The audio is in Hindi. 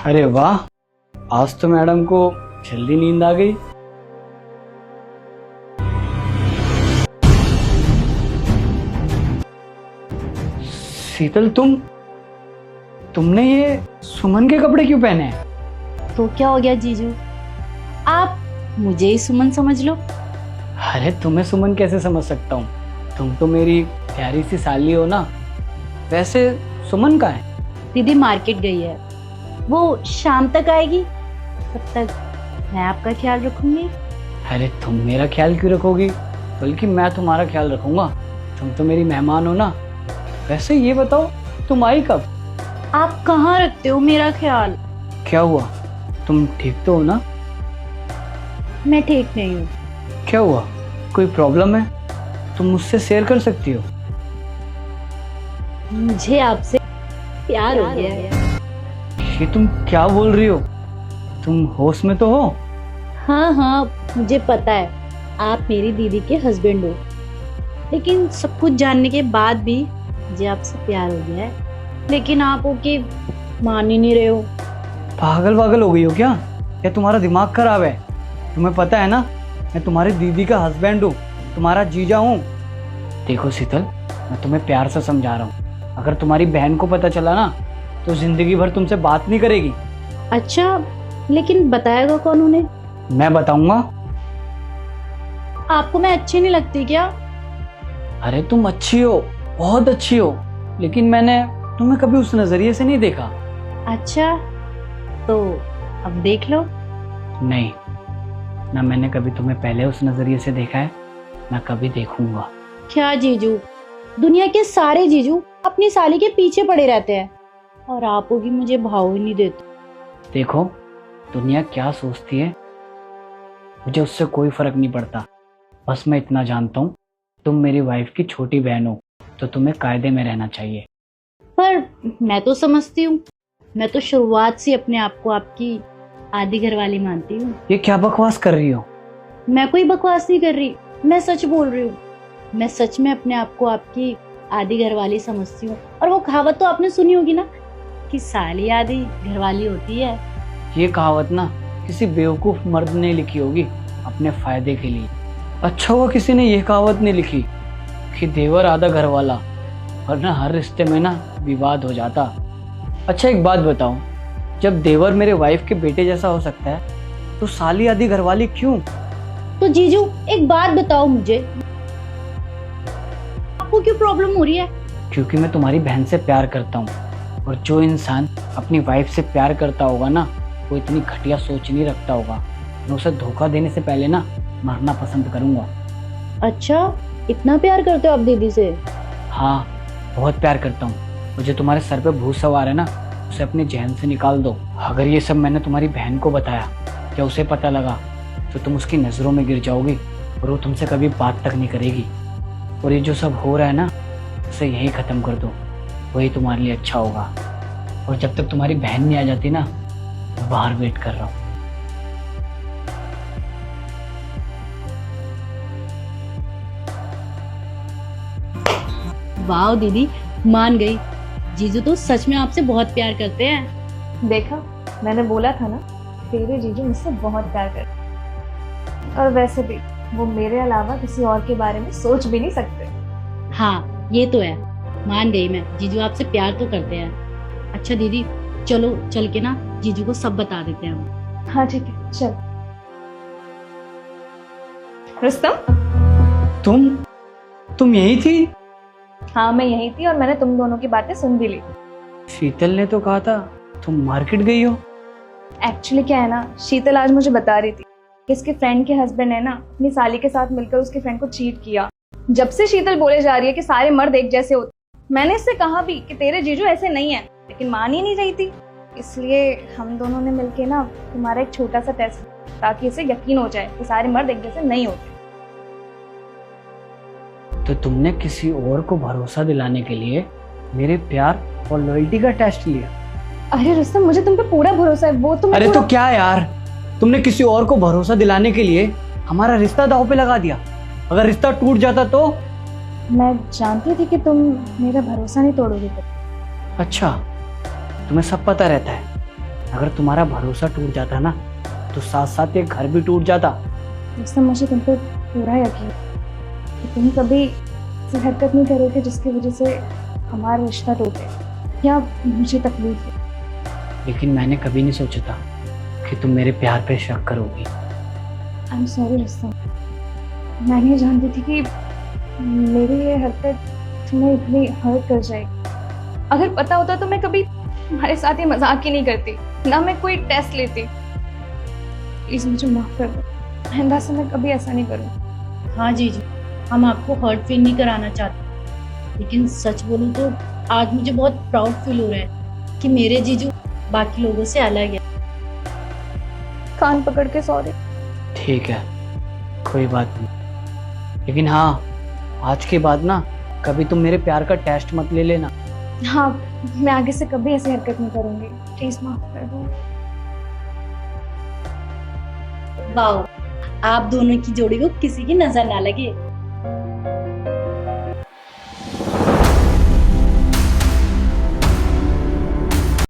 अरे वाह, आज तो मैडम को जल्दी नींद आ गई। शीतल, तुमने ये सुमन के कपड़े क्यों पहने हैं? तो क्या हो गया जीजू, आप मुझे ही सुमन समझ लो। अरे तुम्हें सुमन कैसे समझ सकता हूँ? तुम तो मेरी प्यारी सी साली हो ना। वैसे सुमन कहाँ है? दीदी मार्केट गई है, वो शाम तक आएगी, तब तक मैं आपका ख्याल रखूंगी। अरे तुम मेरा ख्याल क्यों रखोगी, बल्कि मैं तुम्हारा ख्याल रखूंगा। तुम तो मेरी मेहमान हो ना। वैसे ये बताओ, तुम आई कब? आप कहाँ रखते हो मेरा ख्याल? क्या हुआ, तुम ठीक तो हो ना? मैं ठीक नहीं हूँ। क्या हुआ, कोई प्रॉब्लम है? तुम मुझसे शेयर कर सकती हो। मुझे आपसे प्यार हो गया है। ये तुम क्या बोल रही हो? तुम होश में तो हो? हाँ हाँ, मुझे पता है आप मेरी दीदी के हस्बैंड हो, लेकिन सब कुछ जानने के बाद भी मुझे आपसे प्यार हो गया है। लेकिन आप ओके मान ही नहीं रहे हो। पागल वागल हो गई हो क्या? या तुम्हारा दिमाग खराब है? तुम्हें पता है ना, मैं तुम्हारी दीदी का हस्बैंड हूँ, तुम्हारा जीजा हूँ। देखो शीतल, मैं तुम्हें प्यार से समझा रहा हूँ। अगर तुम्हारी बहन को पता चला ना, तो जिंदगी भर तुमसे बात नहीं करेगी। अच्छा, लेकिन बताएगा कौन उन्हें? मैं बताऊंगा। आपको मैं अच्छी नहीं लगती क्या? अरे तुम अच्छी हो, बहुत अच्छी हो, लेकिन मैंने तुम्हें कभी उस नजरिए से नहीं देखा। अच्छा, तो अब देख लो। नहीं, ना मैंने कभी तुम्हें पहले उस नजरिए से देखा है, ना कभी देखूंगा। क्या जीजू, दुनिया के सारे जीजू अपनी साली के पीछे पड़े रहते हैं और आप होगी मुझे भाव ही नहीं देते। देखो, दुनिया क्या सोचती है मुझे उससे कोई फर्क नहीं पड़ता। बस मैं इतना जानता हूँ, तुम मेरी वाइफ की छोटी बहन हो, तो तुम्हें कायदे में रहना चाहिए। पर मैं तो समझती हूँ, मैं तो शुरुआत से अपने आप को आपकी आधी घरवाली मानती हूँ। ये क्या बकवास कर रही हो? मैं कोई बकवास नहीं कर रही, मैं सच बोल रही हूँ। मैं सच में अपने आप को आपकी आधी घरवाली समझती हूँ। और वो कहावत तो आपने सुनी होगी ना, कि साली आधी घरवाली होती है। ये कहावत ना किसी बेवकूफ मर्द ने लिखी होगी अपने फायदे के लिए। अच्छा हुआ किसी ने ये कहावत नहीं लिखी कि देवर आधा घर वाला, वरना हर रिश्ते में ना विवाद हो जाता। अच्छा एक बात बताओ, जब देवर मेरे वाइफ के बेटे जैसा हो सकता है, तो साली आधी घरवाली क्यों? तो जीजू एक बात बताओ मुझे, आपको क्यों प्रॉब्लम हो रही है? क्योंकि मैं तुम्हारी बहन से प्यार करता हूँ, और जो इंसान अपनी वाइफ से प्यार करता होगा ना, वो इतनी घटिया सोच नहीं रखता होगा। मैं उसे धोखा देने से पहले ना मरना पसंद करूंगा। अच्छा, इतना प्यार करते हो आप दीदी से? हाँ, बहुत प्यार करता हूँ। मुझे तुम्हारे सर पे भूत सवार है ना, उसे अपने जहन से निकाल दो। अगर ये सब मैंने तुम्हारी बहन को बताया या उसे पता लगा, तो तुम उसकी नज़रों में गिर जाओगी और वो तुमसे कभी बात तक नहीं करेगी। और ये जो सब हो रहा है ना, उसे यहीं ख़त्म कर दो, वही तुम्हारे लिए अच्छा होगा। और जब तक तुम्हारी बहन नहीं आ जाती ना, मैं बाहर वेट कर रहा हूँ। वाह दीदी, मान गई। जीजू तो सच में आपसे बहुत प्यार करते हैं। देखा, मैंने बोला था ना, तेरे जीजू मुझसे बहुत प्यार करते। और वैसे भी वो मेरे अलावा किसी और के बारे में सोच भी नहीं सकते। हाँ ये तो है, मान गई मैं, जीजू आपसे प्यार तो करते हैं। अच्छा दीदी, चलो चल के ना जीजू को सब बता देते हैं हम। हाँ ठीक है, चल। रुस्तम, तुम यही थी? हाँ मैं यही थी, और मैंने तुम दोनों की बातें सुन भी ली। शीतल ने तो कहा था तुम मार्केट गई हो। एक्चुअली क्या है ना, शीतल आज मुझे बता रही थी कि इसके फ्रेंड के हस्बैंड है ना, अपनी साली के साथ मिलकर उसके फ्रेंड को चीट किया। जब से शीतल बोले जा रही है कि सारे मर्द एक जैसे होते। मैंने इससे कहा भी कि तेरे जीजू ऐसे नहीं है, लेकिन मान ही नहीं रही थी। इसलिए हम दोनों ने मिलके ना तुम्हारा एक छोटा सा टेस्ट, ताकि इसे यकीन हो जाए कि सारे मर्द एक जैसे नहीं होते। तो तुमने किसी और को भरोसा दिलाने के लिए मेरे प्यार और लॉयल्टी का टेस्ट लिया? अरे रुस्तम, मुझे तुम पे पूरा भरोसा है। वो तो अरे तो क्या यार, तुमने किसी और को भरोसा दिलाने के लिए हमारा रिश्ता दांव पे लगा दिया। अगर रिश्ता टूट जाता तो? मैं जानती थी कि तुम मेरा भरोसा नहीं तोड़ोगे। अच्छा, तुम्हें सब पता रहता है। अगर तुम्हारा भरोसा टूट जाता ना तो साथ साथ ये घर भी टूट जाता। दोस्तों मुझे तुम पर पूरा यकीन है कि तुम कभी ऐसी हरकत नहीं करोगे जिसकी वजह से हमारा रिश्ता टूटे या मुझे तकलीफ हो। लेकिन मैंने कभी नहीं सोचा था कि तुम मेरे प्यार पे शक करोगी। आई एम सॉरी रुस्तम, मैं नहीं जानती थी कि मेरी ये हरकत तुम्हें इतनी हर्ट कर जाएगी। अगर पता होता तो मैं कभी तुम्हारे साथ ये मजाक ही नहीं करती, ना मैं कोई टेस्ट लेती। प्लीज मुझे माफ कर दो, आइंदा से मैं कभी ऐसा नहीं करूँ। हाँ जीजू, हम आपको हर्ट फील नहीं कराना चाहते, लेकिन सच बोलूं तो आज मुझे बहुत प्राउड फील हो रहा है कि मेरे जीजू बाकी लोगों से अलग है। कान पकड़ के सॉरी। ठीक है, कोई बात नहीं। लेकिन हाँ, आज के बाद ना कभी तुम मेरे प्यार का टेस्ट मत ले लेना। हाँ, मैं आगे से कभी ऐसी हरकत नहीं करूंगी, प्लीज माफ कर दो। वाओ, आप दोनों की जोड़ी को किसी की नजर ना लगे।